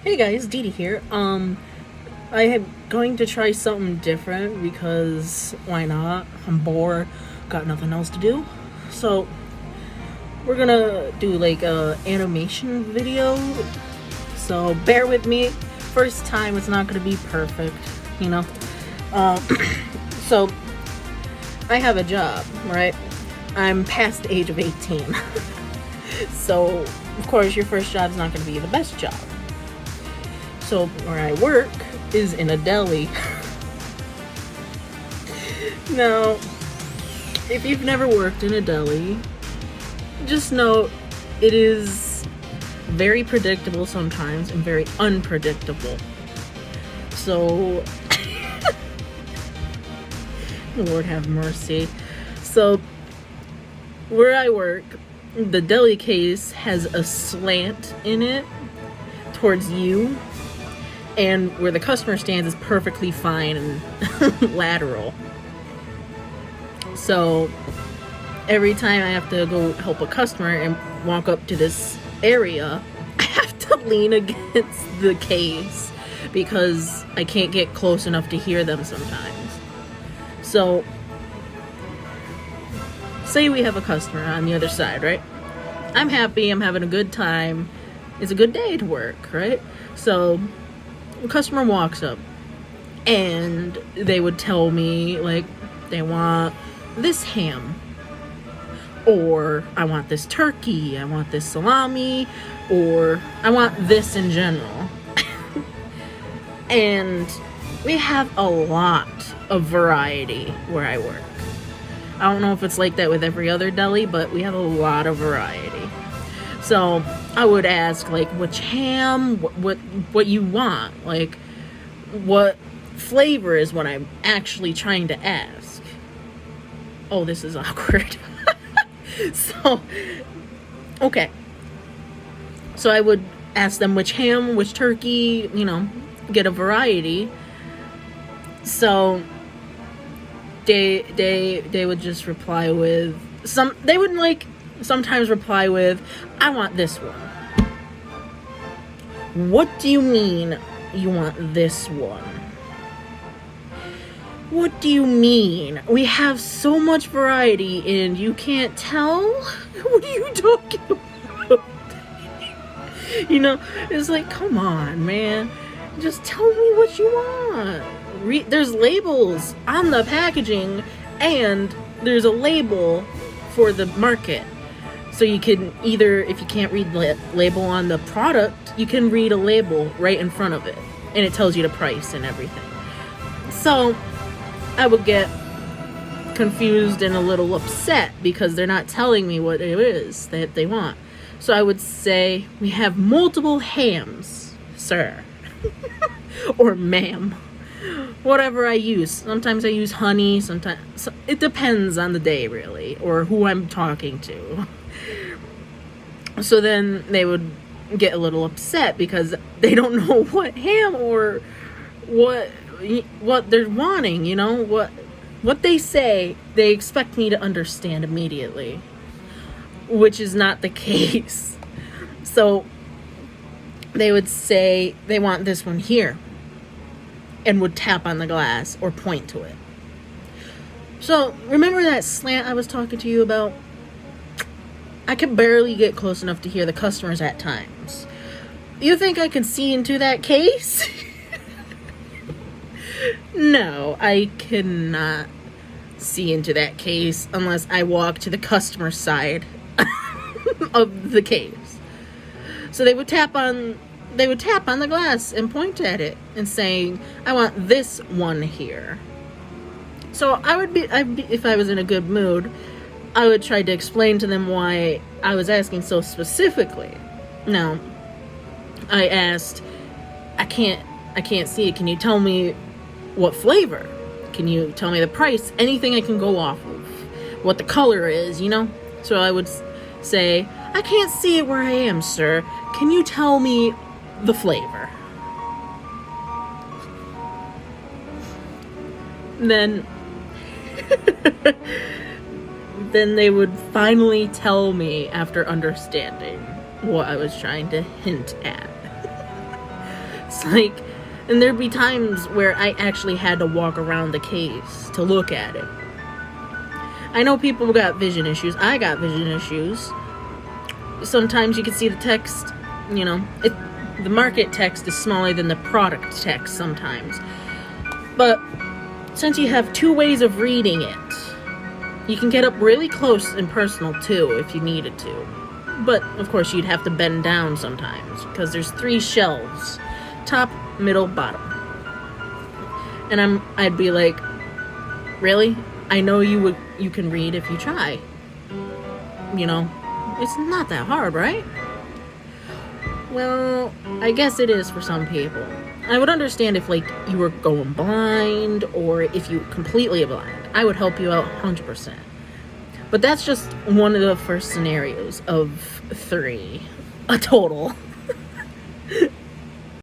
Hey guys, Didi here. I am going to try something different because why not? I'm bored, got nothing else to do. So we're gonna do like a animation video. So bear with me. First time, it's not gonna be perfect, you know. Uh, so I have a job, right? I'm past the age of 18. So of course your first job is not gonna be the best job. So where I work is in a deli. Now, if you've never worked in a deli, just know it is very predictable sometimes and very unpredictable. So, Lord have mercy. So, where I work, the deli case has a slant in it towards you. And where the customer stands is perfectly fine and lateral. So every time I have to go help a customer and walk up to this area, I have to lean against the case because I can't get close enough to hear them sometimes. So say we have a customer on the other side, right? I'm happy, I'm having a good time. It's a good day to work, right? So the customer walks up and they would tell me like they want this ham, or I want this turkey, I want this salami, or I want this in general. And we have a lot of variety where I work. I don't know if it's like that with every other deli, but we have a lot of variety. So I would ask like which ham, what you want, like what flavor is what I'm actually trying to ask. Oh, this is awkward. So, okay. So I would ask them which ham, which turkey, get a variety. So they would just reply with they would sometimes reply with, I want this one. What do you mean you want this one? What do you mean? We have so much variety and you can't tell? What are you talking about? It's like, come on, man. Just tell me what you want. There's labels on the packaging and there's a label for the market. So you can either, if you can't read the label on the product, you can read a label right in front of it. And it tells you the price and everything. So I would get confused and a little upset because they're not telling me what it is that they want. So I would say, we have multiple hams, sir. Or ma'am. Whatever I use. Sometimes I use honey, sometimes it depends on the day really, or who I'm talking to. So then they would get a little upset because they don't know what ham or what they're wanting, what they say, they expect me to understand immediately, which is not the case. So they would say they want this one here and would tap on the glass or point to it. So remember that slant I was talking to you about? I can barely get close enough to hear the customers at times. You think I can see into that case? No, I cannot see into that case unless I walk to the customer side of the case. So they would tap on the glass and point at it and saying, I want this one here. So if I was in a good mood, I would try to explain to them why I was asking so specifically. Now, I asked, I can't see it. Can you tell me what flavor? Can you tell me the price? Anything I can go off of. What the color is, So I would say, I can't see it where I am, sir. Can you tell me the flavor? Then they would finally tell me after understanding what I was trying to hint at. case. Like, and there'd be times where I actually had to walk around the case to look at it. I know people got vision issues. I got vision issues. Sometimes you can see the text, you know, the market text is smaller than the product text sometimes. But since you have two ways of reading it, you can get up really close and personal too if you needed to. But of course you'd have to bend down sometimes because there's 3 shelves, top, middle, bottom. And I'd be like, really? I know you can read if you try. You know, it's not that hard, right? Well, I guess it is for some people. I would understand if, like, you were going blind or if you completely blind. I would help you out 100%. But that's just one of the first scenarios of 3, a total.